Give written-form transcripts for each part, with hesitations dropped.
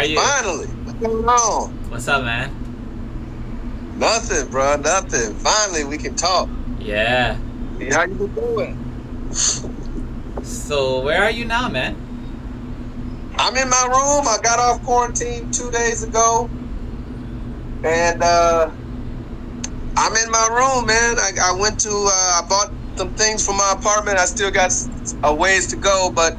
are you? Finally. What's going on? What's up, man? Nothing, bro. Nothing. Finally, we can talk. Yeah. How you been doing? So, where are you now, man? I'm in my room. I got off quarantine 2 days ago, and I'm in my room, man. I went to. I bought some things for my apartment. I still got a ways to go, but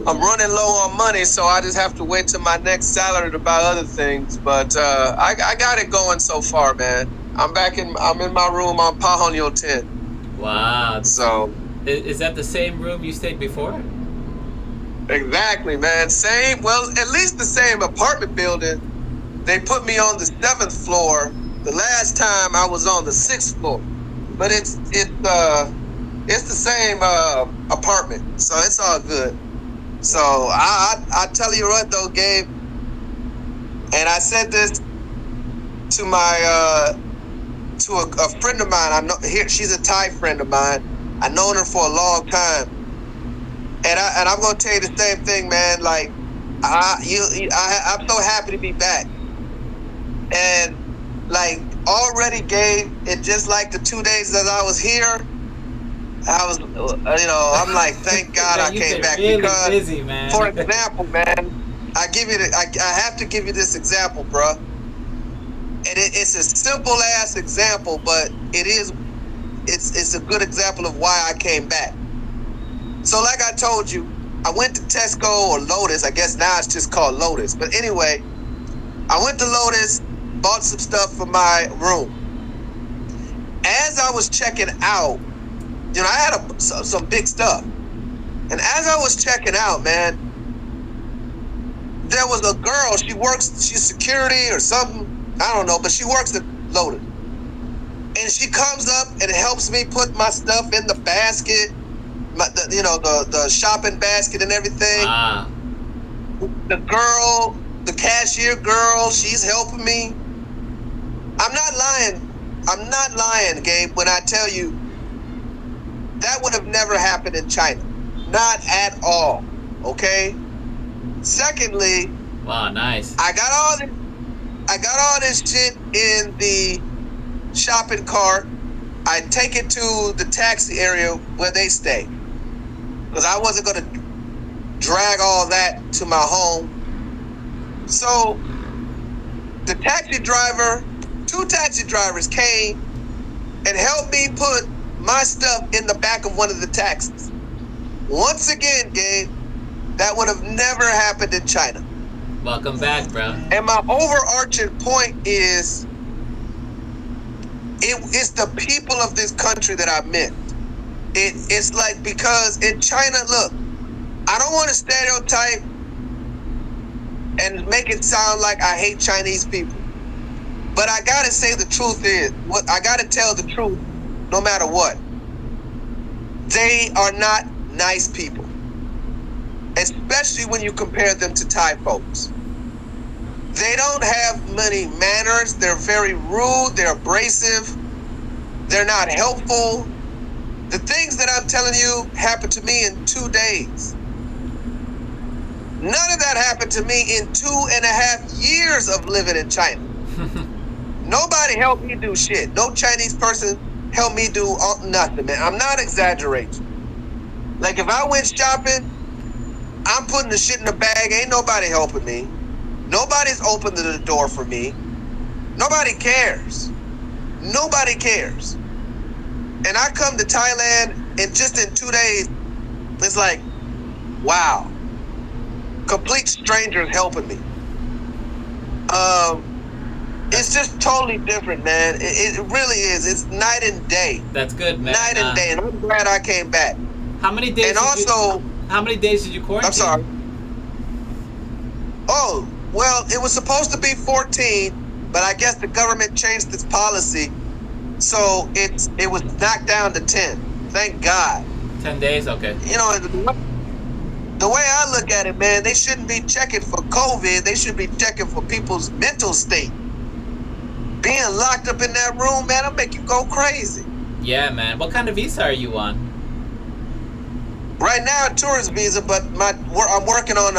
I'm running low on money, so I just have to wait till my next salary to buy other things. But I got it going so far, man. I'm in my room on Pajonio 10. Wow. So Is that the same room you stayed before? exactly, man. Same. Well, at least the same apartment building. They put me on the 7th floor. The last time I was on the 6th floor, but it's the same apartment, so it's all good. So I tell you what though, Gabe, and I said this to my to a friend of mine. I know here she's a Thai friend of mine. I've known her for a long time, and I'm gonna tell you the same thing, man. Like I'm so happy to be back, and like already, Gabe, it just like the 2 days that I was here. I was, I'm like, thank God Man, I you've came been back really because, busy, man. for example, man, I have to give you this example, bruh. And it's a simple ass example, but it's a good example of why I came back. So like I told you, I went to Tesco or Lotus. I guess now it's just called Lotus. But anyway, I went to Lotus, bought some stuff for my room. As I was checking out, I had some big stuff. And as I was checking out, man, there was a girl. She's security or something. I don't know, but she works at Lotus. And she comes up and helps me put my stuff in the basket, the shopping basket and everything. Wow. The cashier girl, she's helping me. I'm not lying. I'm not lying, Gabe, when I tell you that would have never happened in China. Not at all. Okay? Secondly, Wow, nice. I got all this shit in the shopping cart. I take it to the taxi area where they stay, because I wasn't gonna drag all that to my home. So the two taxi drivers came and helped me put my stuff in the back of one of the taxis. Once again, Gabe, that would have never happened in China. Welcome back, bro. And my overarching point is, it's the people of this country that I miss. It's like, because in China, look, I don't want to stereotype and make it sound like I hate Chinese people, but I gotta say the truth is, what I gotta tell the truth, no matter what. They are not nice people, especially when you compare them to Thai folks. They don't have many manners. They're very rude. They're abrasive. They're not helpful. The things that I'm telling you happened to me in 2 days. None of that happened to me in 2.5 years of living in China. Nobody helped me do shit. No Chinese person helped me do nothing, man. I'm not exaggerating. Like, if I went shopping, I'm putting the shit in the bag. Ain't nobody helping me. Nobody's opening the door for me. Nobody cares. Nobody cares. And I come to Thailand, and just in 2 days, it's like, wow. Complete strangers helping me. It's just totally different, man. It really is. It's night and day. That's good, man. Night and day, and I'm glad I came back. How many days? And also, how many days did you quarantine? I'm sorry. Oh, well, it was supposed to be 14, but I guess the government changed its policy, so it was knocked down to 10. Thank God. 10 days, okay. The way I look at it, man, they shouldn't be checking for COVID. They should be checking for people's mental state. Being locked up in that room, man, it'll make you go crazy. Yeah, man. What kind of visa are you on? Right now, a tourist visa, but I'm working on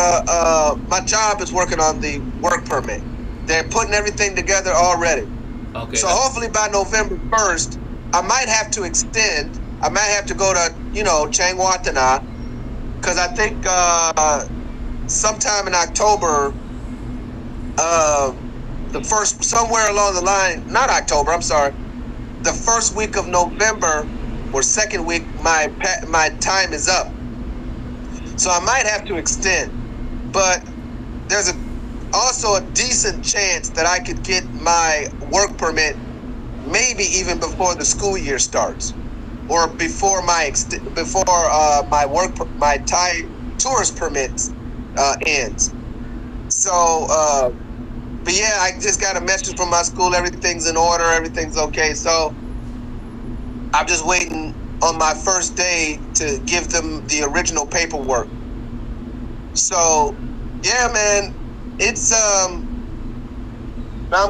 my job is working on the work permit. They're putting everything together already. Okay. So hopefully by November 1st, I might have to extend. I might have to go to, Changwatana, because I think sometime in October, somewhere along the line, not October, I'm sorry, the first week of November or second week, my time is up. So I might have to extend. But there's also a decent chance that I could get my work permit maybe even before the school year starts, or before my Thai tourist permit ends. So, but yeah, I just got a message from my school. Everything's in order. Everything's okay. So I'm just waiting on my first day to give them the original paperwork. So yeah, man, it's I'm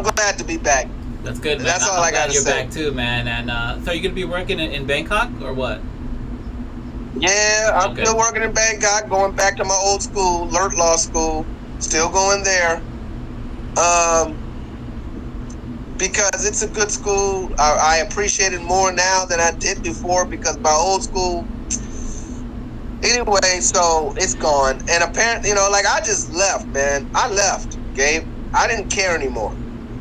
glad to be back. That's good, man. That's all I'm I glad gotta you're say. back too, man. And so you're gonna be working in Bangkok or what? Yeah, I'm Okay. still working in Bangkok, going back to my old school, Lert Law School. Still going there. Because it's a good school. I appreciate it more now than I did before, because my old school. Anyway, so it's gone. And apparently, I just left, man. I left, Gabe. I didn't care anymore.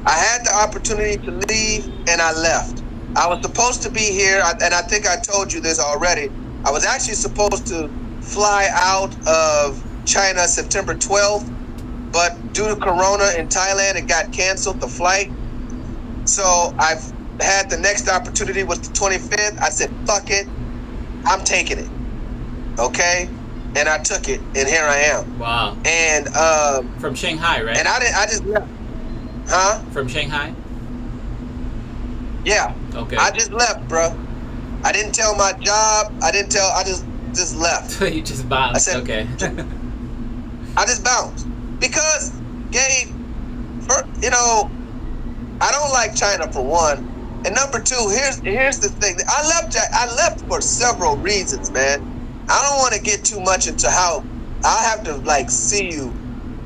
I had the opportunity to leave, and I left. I was supposed to be here, and I think I told you this already. I was actually supposed to fly out of China September 12th, but due to Corona in Thailand, it got canceled, the flight. So I've had the next opportunity was the 25th. I said, fuck it. I'm taking it. Okay? And I took it, and here I am. Wow. And from Shanghai, right? And I just left. Huh? From Shanghai? Yeah. Okay. I just left, bro. I didn't tell my job. I just left. You just bounced. I said, okay. I just bounced. Because, Gabe, I don't like China for one. And number two, here's the thing. I left for several reasons, man. I don't want to get too much into how I'll have to see you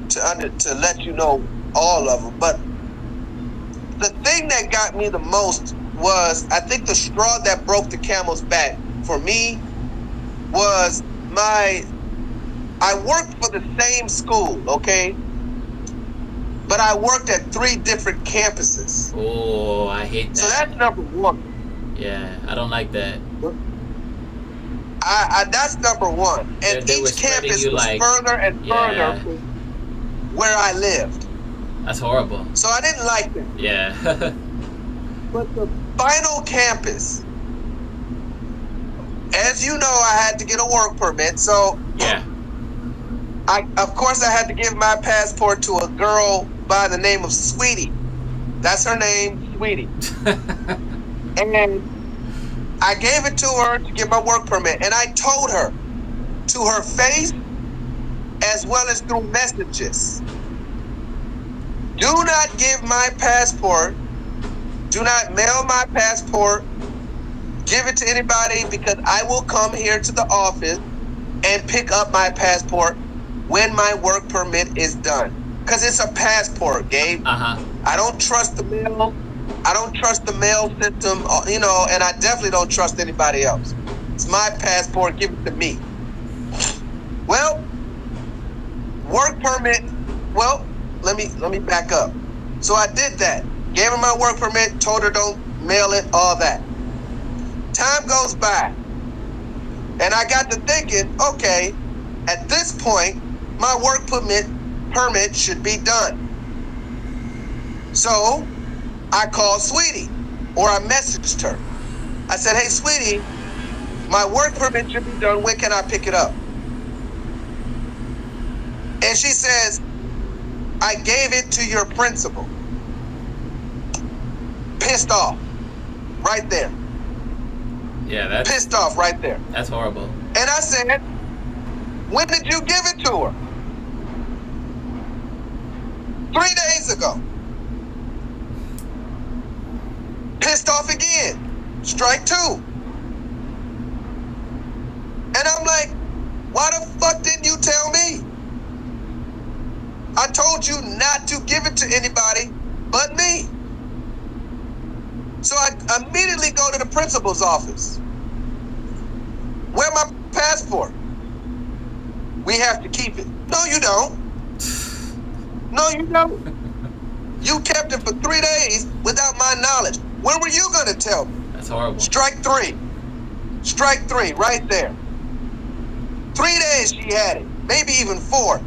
to let you know all of them. But the thing that got me the most was, I think the straw that broke the camel's back for me was I worked for the same school, okay? But I worked at 3 different campuses. Oh, I hate that. So that's number one. Yeah, I don't like that. That's number one. And they each campus was further and further from where I lived. That's horrible. So I didn't like that. Yeah. But the final campus, as you know, I had to get a work permit. So yeah. Of course, I had to give my passport to a girl by the name of Sweetie. That's her name, Sweetie. And I gave it to her to get my work permit. And I told her to her face, as well as through messages, do not give my passport, do not mail my passport, give it to anybody, because I will come here to the office and pick up my passport when my work permit is done. Because it's a passport, Gabe. Uh-huh. I don't trust the mail. I don't trust the mail system, and I definitely don't trust anybody else. It's my passport. Give it to me. Well, work permit. Well, let me back up. So I did that. Gave her my work permit. Told her don't mail it. All that. Time goes by, and I got to thinking, okay, at this point, my work permit should be done. So I called Sweetie, or I messaged her. I said, hey, Sweetie, my work permit should be done. When can I pick it up? And she says, I gave it to your principal. Pissed off. Right there. Yeah, that's... Pissed off right there. That's horrible. And I said, when did you give it to her? 3 days ago. Pissed off again. Strike 2. And I'm like, Why the fuck didn't you tell me? I told you not to give it to anybody but me. So I immediately go to the principal's office. Where my passport? We have to keep it. No, you don't. No, you don't. You kept it for 3 days without my knowledge. When were you going to tell me? That's horrible. Strike three. Strike three right there. 3 days she had it. Maybe even 4.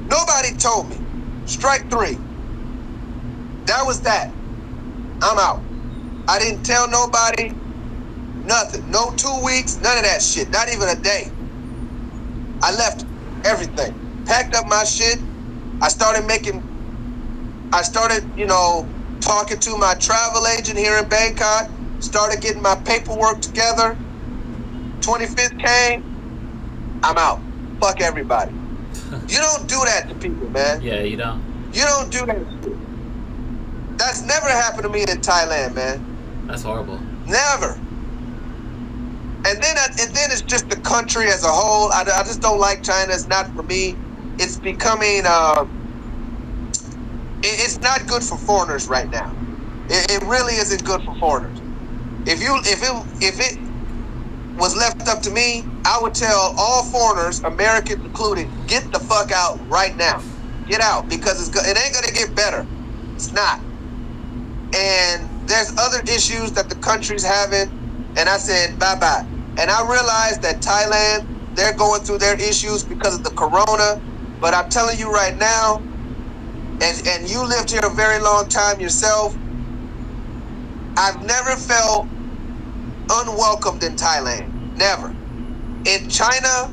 Nobody told me. Strike 3. That was that. I'm out. I didn't tell nobody. Nothing. No 2 weeks. None of that shit. Not even a day. I left everything. Packed up my shit. I started, talking to my travel agent here in Bangkok. Started getting my paperwork together. 25th came. I'm out. Fuck everybody. You don't do that to people, man. Yeah, you don't. You don't do that shit. That's never happened to me in Thailand, man. That's horrible. Never. And then it's just the country as a whole. I just don't like China. It's not for me. It's becoming it's not good for foreigners right now. It really isn't good for foreigners. If it was left up to me, I would tell all foreigners, Americans included, get the fuck out right now. Get out, because it ain't gonna get better. It's not. And there's other issues that the country's having, and I said bye-bye. And I realized that Thailand, they're going through their issues because of the corona. But I'm telling you right now, and you lived here a very long time yourself, I've never felt unwelcomed in Thailand. Never. In China,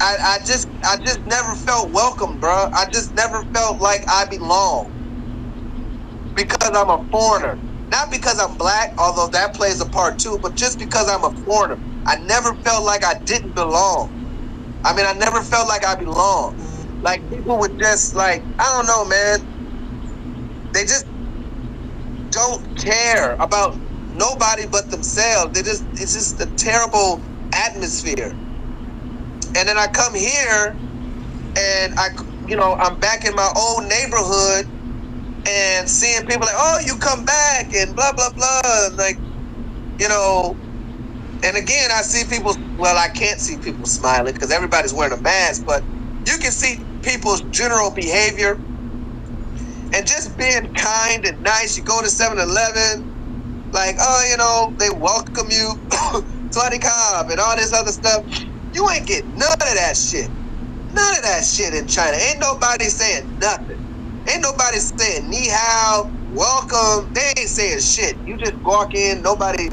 I just never felt welcome, bro. I just never felt like I belong. Because I'm a foreigner. Not because I'm black, although that plays a part too, but just because I'm a foreigner. I never felt like I didn't belong. I mean, I never felt like I belonged. Like, people would just, like, I don't know, man. They just don't care about nobody but themselves. It's just a terrible atmosphere. And then I come here, and I'm back in my old neighborhood, and seeing people like, oh, you come back, and blah, blah, blah. And like, and again, I see people, well, I can't see people smiling because everybody's wearing a mask, but you can see people's general behavior and just being kind and nice. You go to 7-Eleven, like, oh, they welcome you, Twenty Cobb, and all this other stuff. You ain't getting none of that shit. None of that shit in China. Ain't nobody saying nothing. Ain't nobody saying ni hao, welcome. They ain't saying shit. You just walk in, nobody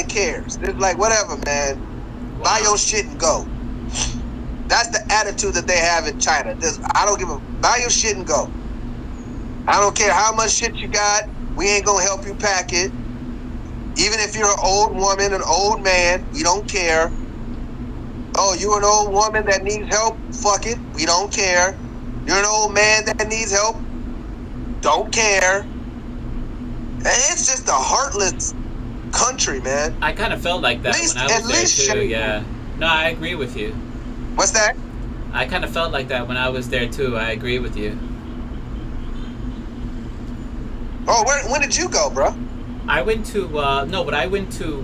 cares. It's like, whatever, man. Wow. Buy your shit and go. That's the attitude that they have in China. I don't give a, buy your shit and go. I don't care how much shit you got. We ain't gonna help you pack it. Even if you're an old woman, an old man, we don't care. Oh, you're an old woman that needs help? Fuck it. We don't care. You're an old man that needs help? Don't care. And it's just a heartless country, man. I kind of felt like that when I was there too. Yeah. No, I agree with you. What's that? I kind of felt like that when I was there too. I agree with you. Oh, when did you go, bro? I went to I went to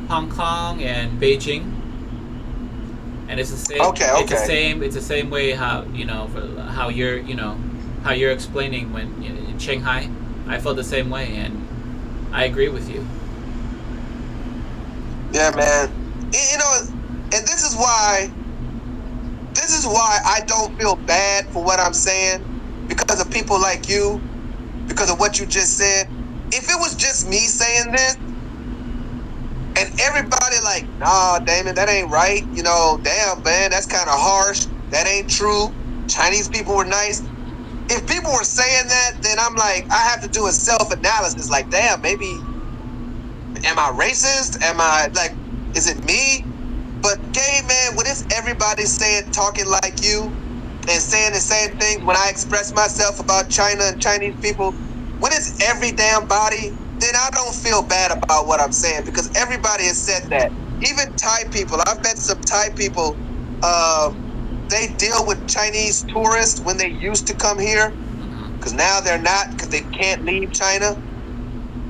Hong Kong and Beijing. And it's the same. Okay. It's the same way how how you're explaining when in Shanghai. I felt the same way, and I agree with you. Yeah, man. And this is why I don't feel bad for what I'm saying, because of people like you, because of what you just said. If it was just me saying this, and everybody like, nah, Damon, that ain't right. Damn, man, that's kind of harsh. That ain't true. Chinese people were nice. If people were saying that, then I'm like, I have to do a self-analysis. Like, damn, maybe, am I racist? Am I, like, is it me? But, gay, man, when it's everybody talking like you and saying the same thing when I express myself about China and Chinese people, when it's every damn body, then I don't feel bad about what I'm saying, because everybody has said that. even Thai people. I've met some Thai people. They deal with Chinese tourists when they used to come here, because now they're not, because they can't leave China.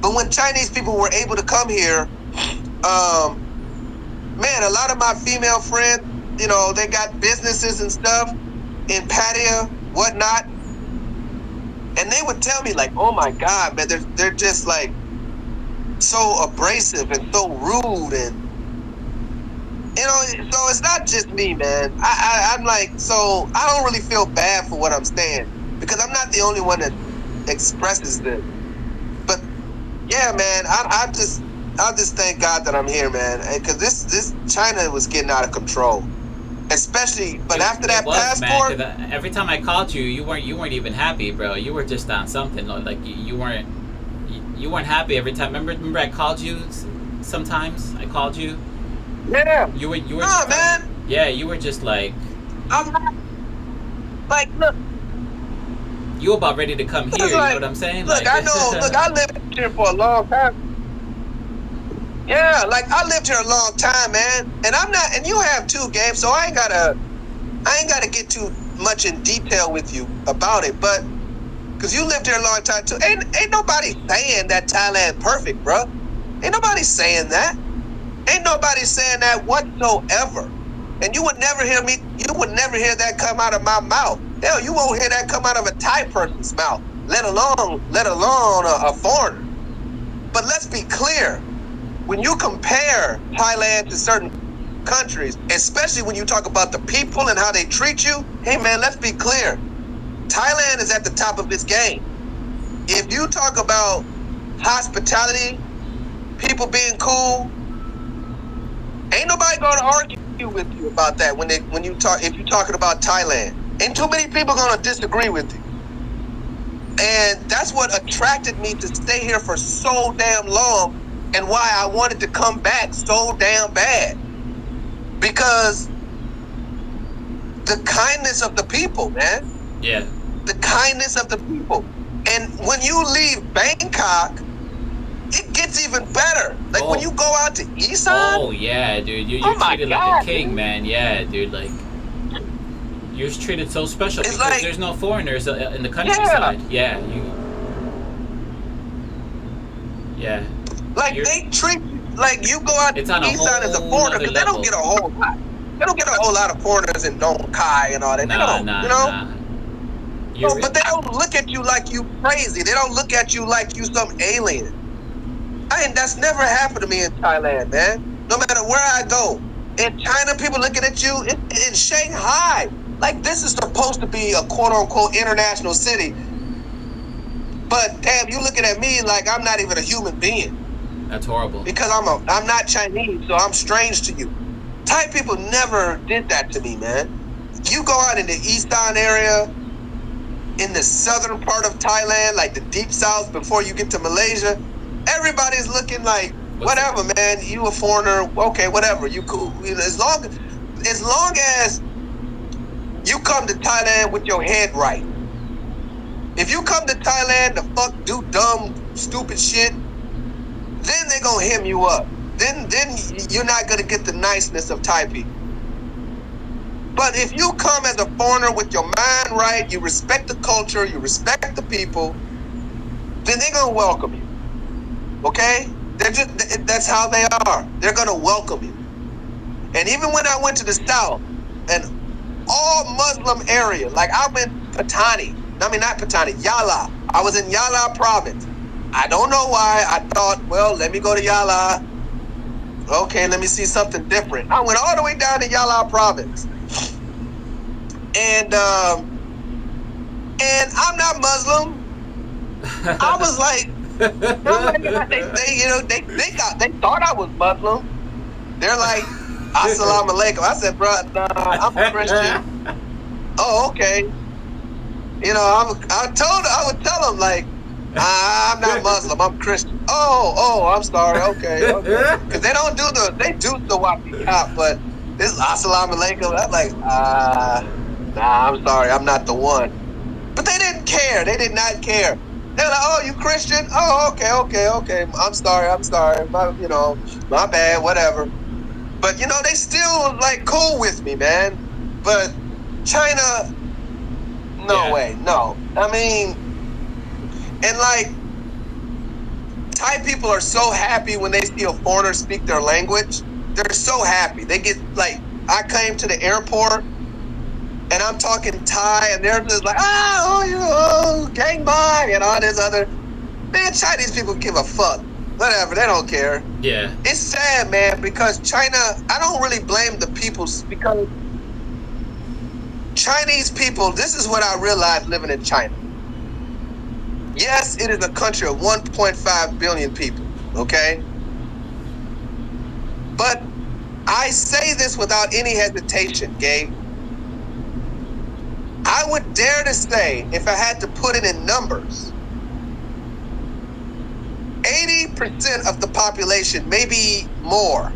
But when Chinese people were able to come here, man, a lot of my female friends, you know, they got businesses and stuff in Pattaya, whatnot, and they would tell me like, "Oh my God, man, they're just like so abrasive and so rude, and you know, so it's not just me, man. I'm like, so I don't really feel bad for what I'm saying, because I'm not the only one that expresses this. But yeah, man, I just thank God that I'm here, man, because this China was getting out of control, especially. But after It that was, man. passport, Because every time I called you, you weren't even happy, bro. You were just on something. Like you weren't happy every time. Remember I called you. Sometimes I called you. yeah, You were nah, just man, yeah. You were just like I'm not like, look, you were about ready to come here. it's You know like, what I'm saying? look, Like I know, look, I lived here for a long time. Yeah, like I lived here a long time, man, and I'm not, and you have too, Gabe. So I ain't gotta get too much in detail with you about it, but because you lived here a long time too, ain't nobody saying that Thailand perfect, bro. Ain't nobody saying that. Ain't nobody saying that whatsoever. And you would never hear me. You would never hear that come out of my mouth. Hell, you won't hear that come out of a Thai person's mouth, let alone a foreigner. But let's be clear. When you compare Thailand to certain countries, especially when you talk about the people and how they treat you, hey man, let's be clear. Thailand is at the top of its game. If you talk about hospitality, people being cool, ain't nobody gonna argue with you about that if you're talking about Thailand. Ain't too many people gonna disagree with you. And that's what attracted me to stay here for so damn long, and why I wanted to come back so damn bad. Because the kindness of the people, man. yeah. The kindness of the people. And when you leave Bangkok, it gets even better. Like when you go out to Isan. Oh yeah, dude. You're Oh my treated God, like a king, dude. man. Yeah, dude. Like you're treated so special It's because like, there's no foreigners in the countryside. Yeah, yeah. like You're, they treat you like you go out to it's on a Isan as a whole foreigner, nother because they don't level. get a whole lot. They don't get a whole lot of foreigners in Nong Khai and all that. They Nah, don't, nah, you know? nah. So, but they don't look at you like you crazy. They don't look at you like you some alien. That's never happened to me in Thailand, man. No matter where I go. In China, people looking at you. In Shanghai, like this is supposed to be a quote unquote international city. But damn, you looking at me like I'm not even a human being. That's horrible. Because I'm not Chinese, so I'm strange to you. Thai people never did that to me, man. You go out in the Eastern area, in the southern part of Thailand, like the deep south before you get to Malaysia, everybody's looking like, whatever, man. You a foreigner, okay, whatever. You cool. You know, as long as you come to Thailand with your head right. If you come to Thailand to fuck, do dumb, stupid shit, then they gonna hem you up. Then you're not gonna get the niceness of Thai people. But if you come as a foreigner with your mind right, you respect the culture, you respect the people, then they're gonna welcome you. Okay? That's how they are. They're gonna welcome you. And even when I went to the south, an all Muslim area, like I went Patani. I mean, not Patani, Yala. I was in Yala province. I don't know why. I thought, well, let me go to Yala. Okay, let me see something different. I went all the way down to Yala province. And I'm not Muslim. I was like, they thought I was Muslim. They're like, Assalamu alaikum. I said, bro, nah, I'm a Christian. Oh, okay. You know, I would tell them like, I'm not Muslim, I'm Christian. Oh, I'm sorry. Okay. Because they do the wapi cop, but this is Assalamu alaikum. I'm like, nah, I'm sorry, I'm not the one. But they didn't care. They did not care. They're like, oh, you Christian? Oh, okay. I'm sorry. My bad, whatever. But they still like cool with me, man. But China, no way, no. I mean, and like Thai people are so happy when they see a foreigner speak their language. They're so happy. They get like, I came to the airport and I'm talking Thai, and they're just like, gang bang, and all this other. Man, Chinese people give a fuck. Whatever, they don't care. Yeah. It's sad, man, because China, I don't really blame the people, because Chinese people, this is what I realized living in China. Yes, it is a country of 1.5 billion people, okay? But I say this without any hesitation, Gabe. I would dare to say, if I had to put it in numbers, 80% of the population, maybe more,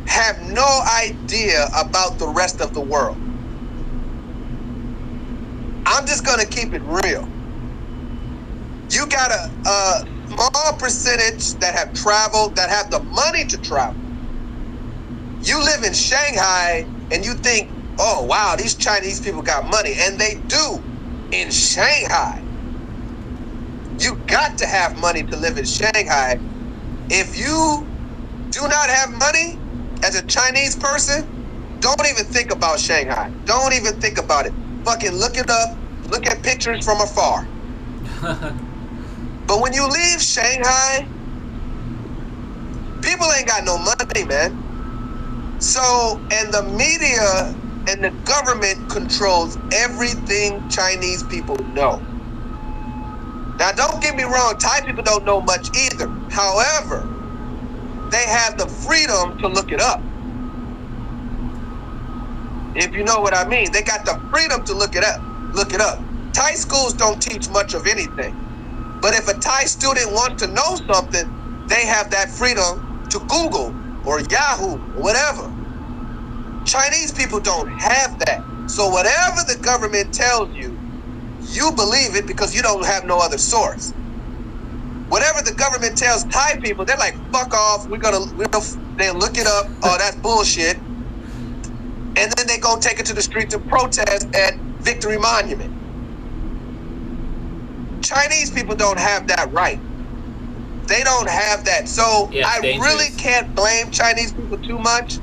have no idea about the rest of the world. I'm just going to keep it real. You got a small percentage that have traveled, that have the money to travel. You live in Shanghai and you think, oh, wow, these Chinese people got money. And they do in Shanghai. You got to have money to live in Shanghai. If you do not have money as a Chinese person, don't even think about Shanghai. Don't even think about it. Fucking look it up. Look at pictures from afar. But when you leave Shanghai, people ain't got no money, man. So, and the media and the government controls everything Chinese people know. Now, don't get me wrong, Thai people don't know much either. However, they have the freedom to look it up. If you know what I mean, they got the freedom to look it up. Look it up. Thai schools don't teach much of anything. But if a Thai student wants to know something, they have that freedom to Google or Yahoo or whatever. Chinese people don't have that. So whatever the government tells you, you believe it because you don't have no other source. Whatever the government tells Thai people, they're like, fuck off, they look it up, oh, that's bullshit. And then they go take it to the streets and protest at Victory Monument. Chinese people don't have that right. They don't have that. So I really can't blame Chinese people too much,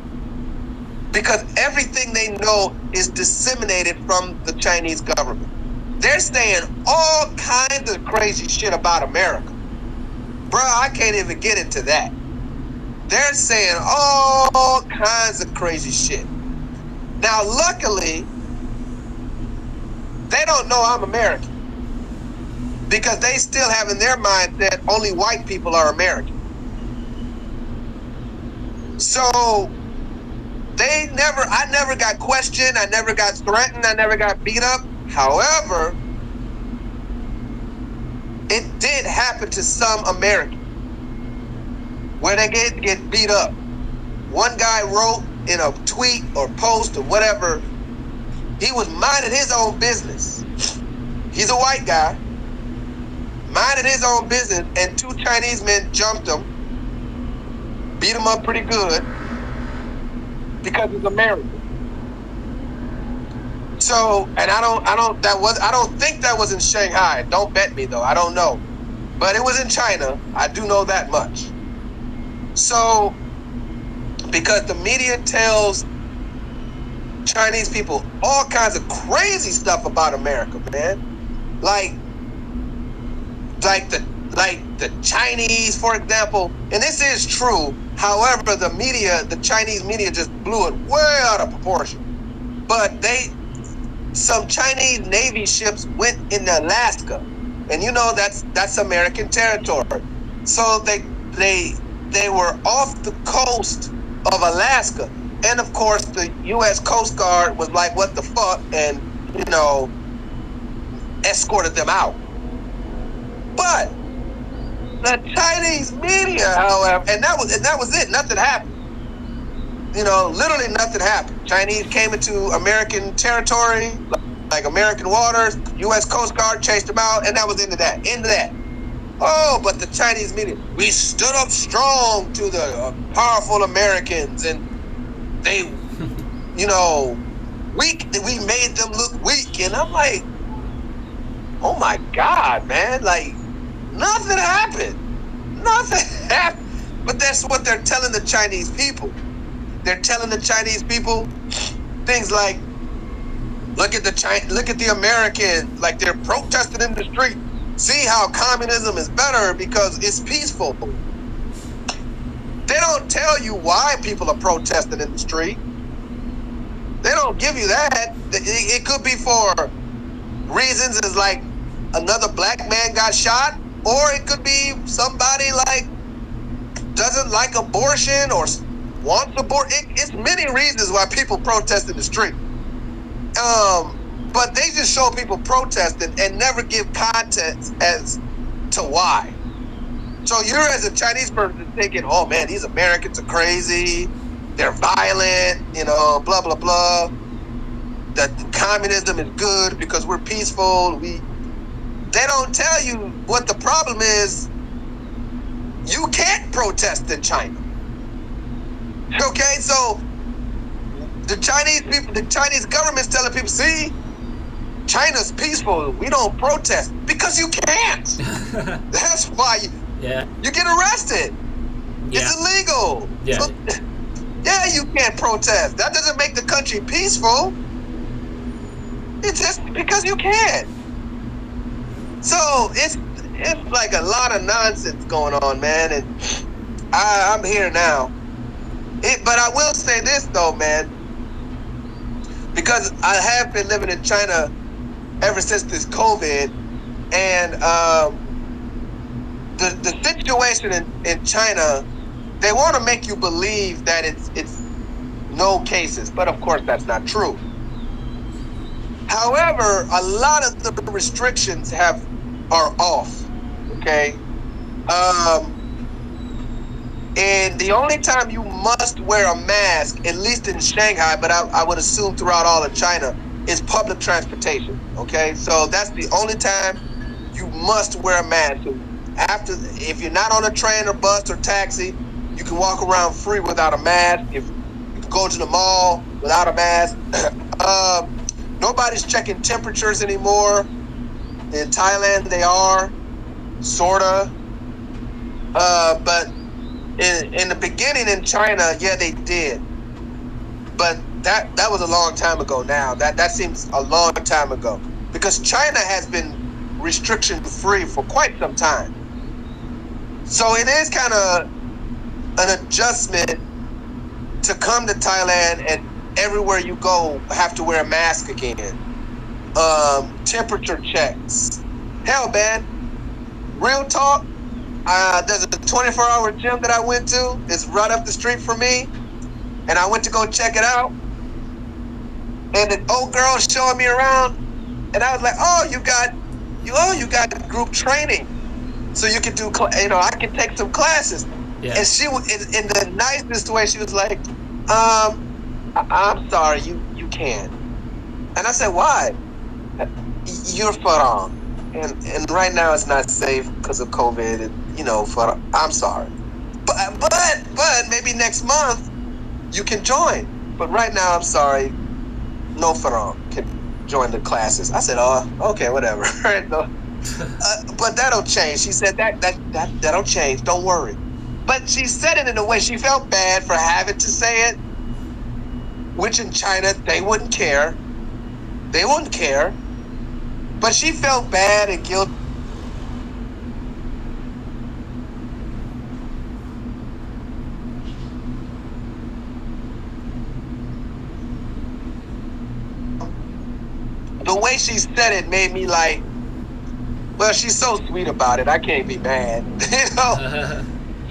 because everything they know is disseminated from the Chinese government. They're saying all kinds of crazy shit about America. Bro, I can't even get into that. They're saying all kinds of crazy shit. Now, luckily, they don't know I'm American, because they still have in their mind that only white people are American. So I never got questioned, I never got threatened, I never got beat up. However, it did happen to some Americans where they get beat up. One guy wrote in a tweet or post or whatever, he was minding his own business. He's a white guy, minded his own business, and two Chinese men jumped him, beat him up pretty good, because he's American. So, and I don't think that was in Shanghai. Don't bet me though. I don't know. But it was in China. I do know that much. So, because the media tells Chinese people all kinds of crazy stuff about America, man. Like the Chinese, for example, and this is true. However, the Chinese media just blew it way out of proportion. But some Chinese Navy ships went into Alaska, and that's American territory. So they were off the coast of Alaska, and of course the U.S. Coast Guard was like, "What the fuck?" and escorted them out. But the Chinese media, however, and that was it. Nothing happened. Literally nothing happened. Chinese came into American territory, like American waters. U.S. Coast Guard chased them out, and that was into that. Oh, but the Chinese media, we stood up strong to the powerful Americans, and they, you know, weak. We made them look weak, and I'm like, oh my God, man! Like nothing happened. Nothing happened. But that's what they're telling the Chinese people. They're telling the Chinese people things like, look at the Americans, like they're protesting in the street. See how communism is better because it's peaceful. They don't tell you why people are protesting in the street. They don't give you that. It could be for reasons as like another black man got shot, or it could be somebody like doesn't like abortion or wants abortion. It's many reasons why people protest in the street. But they just show people protesting and never give context as to why. So you're as a Chinese person thinking, oh man, these Americans are crazy. They're violent, blah, blah, blah. That communism is good because we're peaceful. They don't tell you what the problem is. You can't protest in China. Okay, so the Chinese people, the Chinese government's telling people, see, China's peaceful. We don't protest because you can't. That's why you get arrested. Yeah. It's illegal. Yeah. So, yeah, you can't protest. That doesn't make the country peaceful. It's just because you can't. So it's like a lot of nonsense going on, man. And I'm here now. But I will say this though, man, because I have been living in China ever since this COVID, and the situation in China, they want to make you believe that it's no cases, but of course that's not true. However, a lot of the restrictions are off. Okay, and the only time you must wear a mask, at least in Shanghai, but I would assume throughout all of China, is public transportation. Okay, so that's the only time you must wear a mask. If you're not on a train or bus or taxi, you can walk around free without a mask. If you can go to the mall without a mask. Nobody's checking temperatures anymore. In Thailand, they are, sorta. But in the beginning in China, yeah, they did. But that was a long time ago now. That seems a long time ago. Because China has been restriction-free for quite some time. So it is kind of an adjustment to come to Thailand and everywhere you go have to wear a mask again. Temperature checks. Hell, man, real talk, there's a 24-hour gym that I went to. It's right up the street from me. And I went to go check it out. And the old girl showing me around. And I was like, oh, you got group training. So you can do, I can take some classes. Yeah. And she was in the nicest way. She was like, I'm sorry, you can't. And I said, why? You're farang. And right now it's not safe because of COVID. And, I'm sorry. But maybe next month you can join. But right now, I'm sorry, no farang can join the classes. I said, oh, okay, whatever. But that'll change. She said that'll change. Don't worry. But she said it in a way she felt bad for having to say it, which in China they wouldn't care. They wouldn't care. But she felt bad and guilty. The way she said it made me like, well, she's so sweet about it. I can't be mad.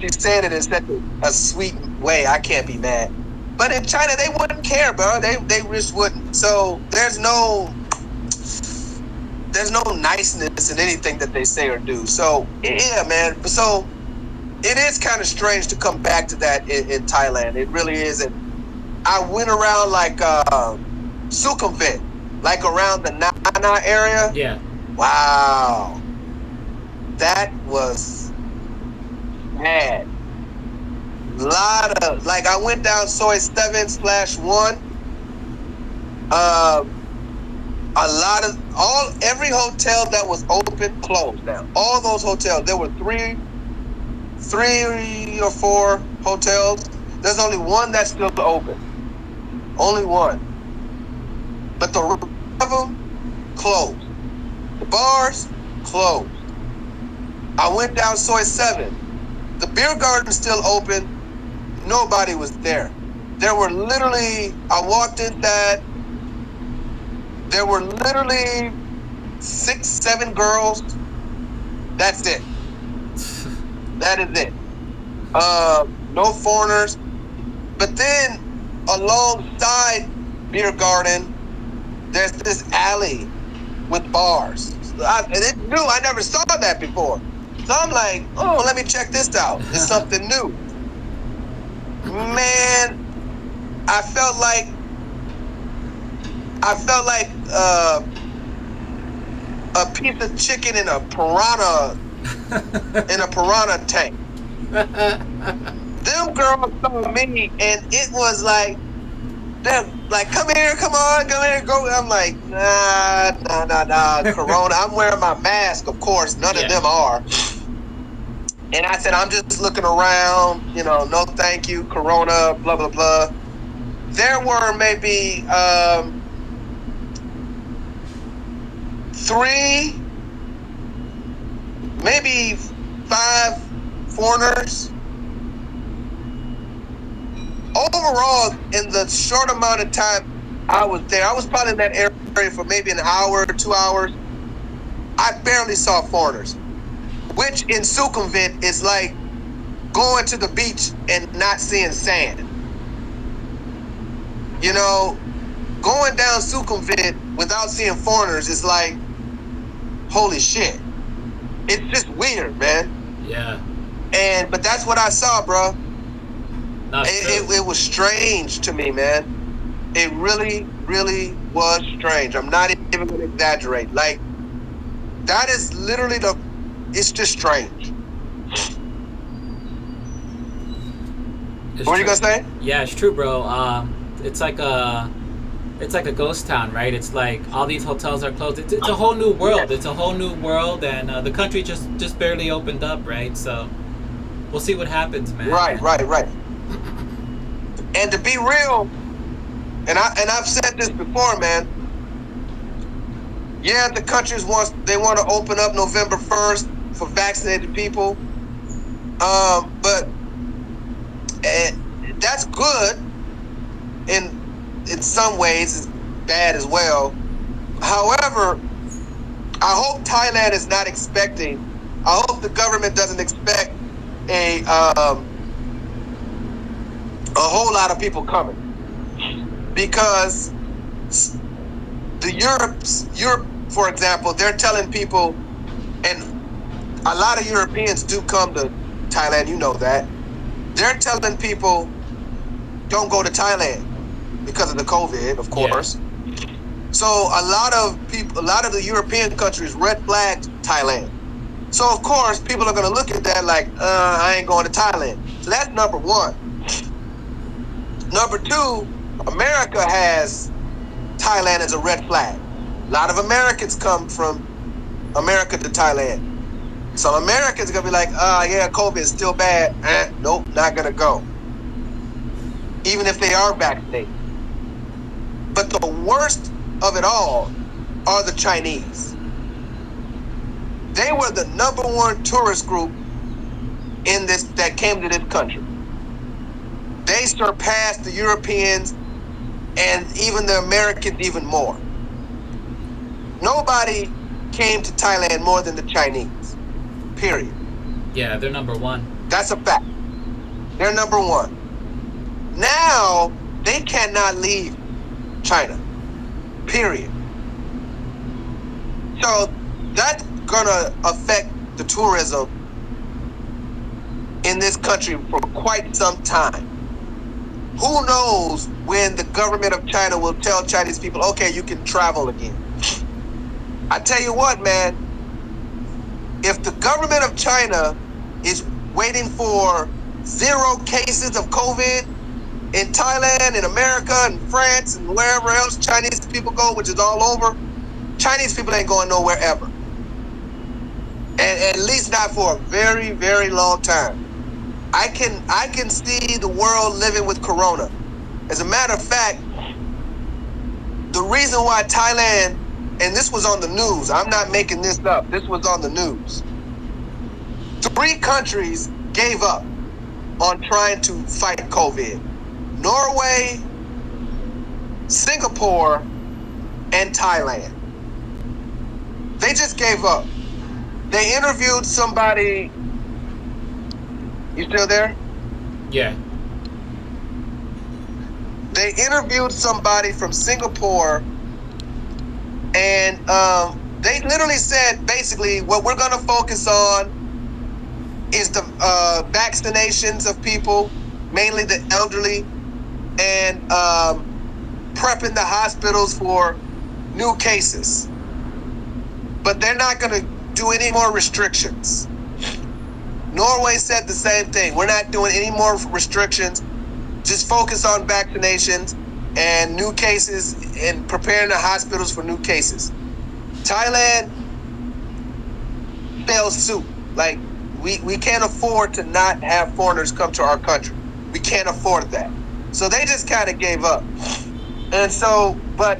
She said it in such a sweet way. I can't be mad. But in China, they wouldn't care, bro. They just wouldn't. So there's no niceness in anything that they say or do. So yeah, man. So it is kind of strange to come back to that in Thailand. It really is. And I went around like Sukhumvit, like around the Nana area. Yeah. Wow. that was bad. Lot of, like, I went down Soy 7/1. A lot of every hotel that was open closed down. All those hotels. There were three or four hotels. There's only one that's still open. Only one. But the rest of them closed. The bars closed. I went down Soy 7. The beer garden's still open. Nobody was there. There were literally, I walked in that, there were literally 6, 7 girls. That's it. That is it. No foreigners. But then, alongside beer garden, there's this alley with bars. And it's new. I never saw that before. So I'm like, oh, let me check this out. It's something new. Man, I felt like a piece of chicken in a piranha tank. Them girls saw me, and it was like, they're like, come here, come on, come here, go. I'm like, nah, Corona. I'm wearing my mask, of course. None of them are. And I said, I'm just looking around, no thank you, Corona, blah, blah, blah. There were maybe 3, maybe 5 foreigners. Overall, in the short amount of time I was there, I was probably in that area for maybe an hour or 2 hours. I barely saw foreigners, which in Sukhumvit is like going to the beach and not seeing sand. Going down Sukhumvit without seeing foreigners is like, holy shit. It's just weird, man. Yeah. But that's what I saw, bro. It was strange to me, man. It really, really was strange. I'm not even going to exaggerate. Like, that is literally it's just strange. What were you going to say? Yeah, it's true, bro. It's like a ghost town, right? It's like all these hotels are closed. It's a whole new world. It's a whole new world, and the country just barely opened up, right? So we'll see what happens, man. Right. And to be real, and I've said this before, man. Yeah, the countries want to open up November 1st for vaccinated people, but that's good. In some ways, it's bad as well. However, I hope Thailand is not expecting. I hope the government doesn't expect a whole lot of people coming, because Europe, for example, they're telling people, and a lot of Europeans do come to Thailand. You know that. They're telling people, don't go to Thailand because of the COVID, of course. Yeah. So a lot of the European countries red flagged Thailand. So of course, people are going to look at that like, I ain't going to Thailand. So that's number one. Number two, America has Thailand as a red flag. A lot of Americans come from America to Thailand. Some Americans are going to be like, yeah, COVID is still bad. Nope, not going to go. Even if they are vaccinated. But the worst of it all are the Chinese. They were the number one tourist group that came to this country. They surpassed the Europeans and even the Americans even more. Nobody came to Thailand more than the Chinese. Period. Yeah, they're number one. That's a fact. They're number one. Now, they cannot leave China. Period. So, that's going to affect the tourism in this country for quite some time. Who knows when the government of China will tell Chinese people, okay, you can travel again. I tell you what, man, if the government of China is waiting for 0 cases of COVID in Thailand, in America, in France, and wherever else Chinese people go, which is all over. Chinese people ain't going nowhere ever. And at least not for a very, very long time. I can see the world living with Corona. As a matter of fact, the reason why Thailand, and this was on the news, I'm not making this up, this was on the news. 3 countries gave up on trying to fight COVID. Norway, Singapore, and Thailand. They just gave up. They interviewed somebody. You still there? Yeah. They interviewed somebody from Singapore, and they literally said, basically, what we're going to focus on is the vaccinations of people, mainly the elderly, and prepping the hospitals for new cases. But they're not going to do any more restrictions. Norway said the same thing. We're not doing any more restrictions. Just focus on vaccinations and new cases and preparing the hospitals for new cases. Thailand fell suit. Like, we can't afford to not have foreigners come to our country. We can't afford that. So they just kind of gave up. And so, but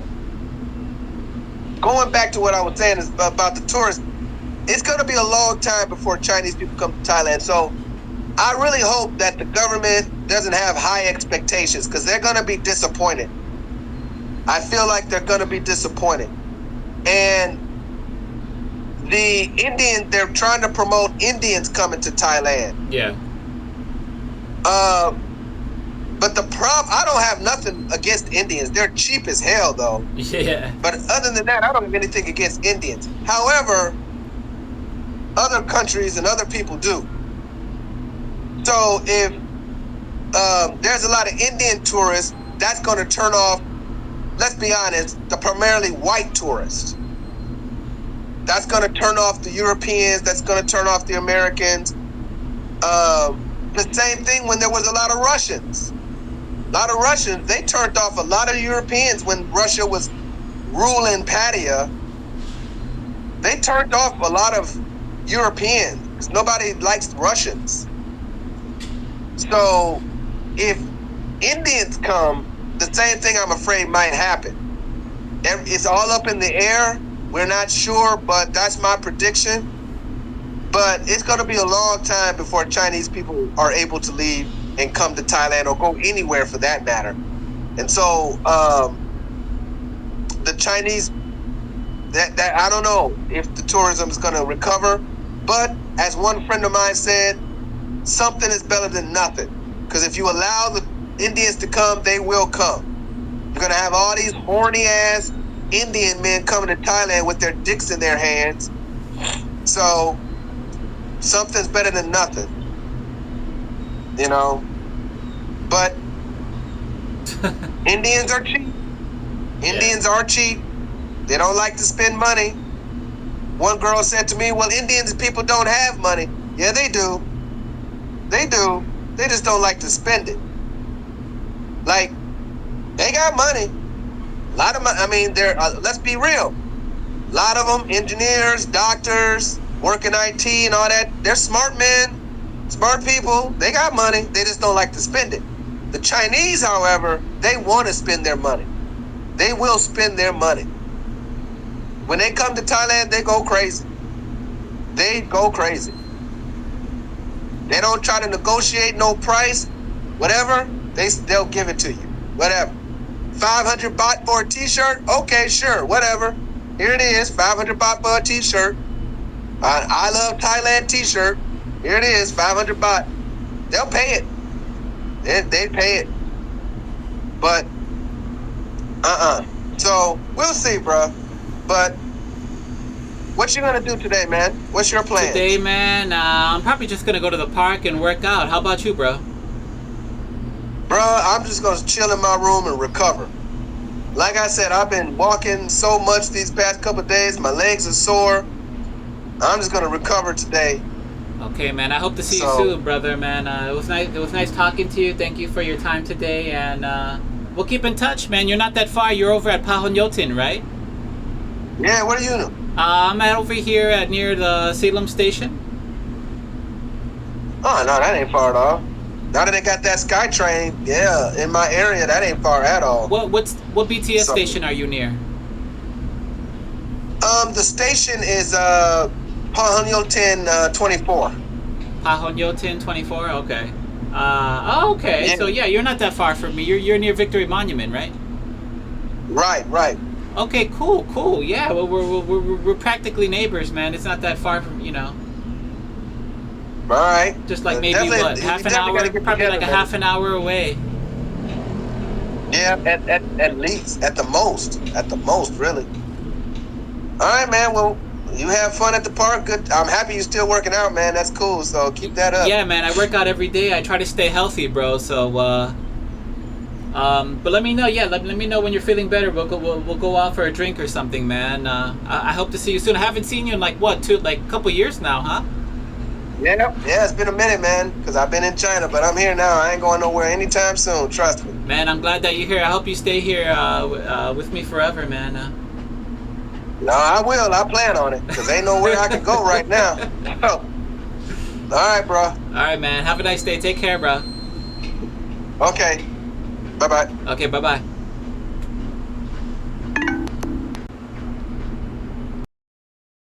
going back to what I was saying is about the tourists, it's going to be a long time before Chinese people come to Thailand. So I really hope that the government doesn't have high expectations, because they're going to be disappointed. I feel like they're going to be disappointed. And the Indian, they're trying to promote Indians coming to Thailand. Yeah. But the problem, I don't have nothing against Indians. They're cheap as hell, though. Yeah. But other than that, I don't have anything against Indians. However, other countries and other people do. So if there's a lot of Indian tourists, that's going to turn off, let's be honest, the primarily white tourists. That's going to turn off the Europeans. That's going to turn off the Americans. The same thing when there was a lot of Russians. A lot of Russians, they turned off a lot of Europeans when Russia was ruling Pattaya. They turned off a lot of Europeans because nobody likes Russians. So if Indians come, the same thing I'm afraid might happen. It's all up in the air. We're not sure, but that's my prediction. But it's going to be a long time before Chinese people are able to leave and come to Thailand or go anywhere for that matter. And so the Chinese, that I don't know if the tourism is going to recover. But as one friend of mine said, something is better than nothing. Because if you allow the Indians to come, they will come. You're going to have all these horny-ass Indian men coming to Thailand with their dicks in their hands. So something's better than nothing. You know? But Indians are cheap. Indians are cheap. They don't like to spend money. One girl said to me, well, Indians people don't have money. Yeah, they do. They do. They just don't like to spend it. Like, they got money. A lot of money. I mean, let's be real. A lot of them, engineers, doctors, work in IT and all that. They're smart men, smart people. They got money. They just don't like to spend it. The Chinese, however, they want to spend their money. They will spend their money. When they come to Thailand, they go crazy. They go crazy. They don't try to negotiate no price, whatever. They'll give it to you, whatever. 500 baht for a t-shirt? Okay, sure, whatever. Here it is, 500 baht for a t-shirt. I love Thailand t-shirt. Here it is, 500 baht. They'll pay it. They pay it. But, So, we'll see, bro. But, what you gonna do today, man? What's your plan? Today, man, I'm probably just gonna go to the park and work out. How about you, bro? Bro, I'm just gonna chill in my room and recover. Like I said, I've been walking so much these past couple of days. My legs are sore. I'm just gonna recover today. Okay, man. I hope to see you So soon, brother, man. It was nice. It was nice talking to you. Thank you for your time today, and we'll keep in touch, man. You're not that far. You're over at Pahonyotin, right? yeah, what do you know? I'm at over here at near the Salem station. Oh no, that ain't far at all. Now that they got that SkyTrain, yeah, in my area, that ain't far at all. What BTS So, station are you near? the station is Pahonyotin 24. Pahonyotin 24. Okay. Okay. Yeah, So yeah, you're not that far from me. You're near Victory Monument, right? right, right. Okay. Cool. Cool. Yeah. Well, we're practically neighbors, man. It's not that far from All right. just like maybe Definitely, what we half an definitely hour, gotta get probably together, like a man. half an hour away. Yeah, at least, at the most, really. All right, man. Well, you have fun at the park. Good. I'm happy you're still working out, man. That's cool. So keep that up. Yeah, man. I work out every day. I try to stay healthy, bro. So but let me know. Yeah, let me know when you're feeling better. We'll go out for a drink or something, man. I hope to see you soon. I haven't seen you in like what, like a couple years now, huh? Yeah, yeah. It's been a minute, man, because I've been in China, but I'm here now. I ain't going nowhere anytime soon. Trust me. Man, I'm glad that you're here. I hope you stay here with me forever, man. No, I will. I plan on it because ain't nowhere I can go right now. All right, bro. All right, man. Have a nice day. Take care, bro. Okay. Bye bye. Okay, bye bye.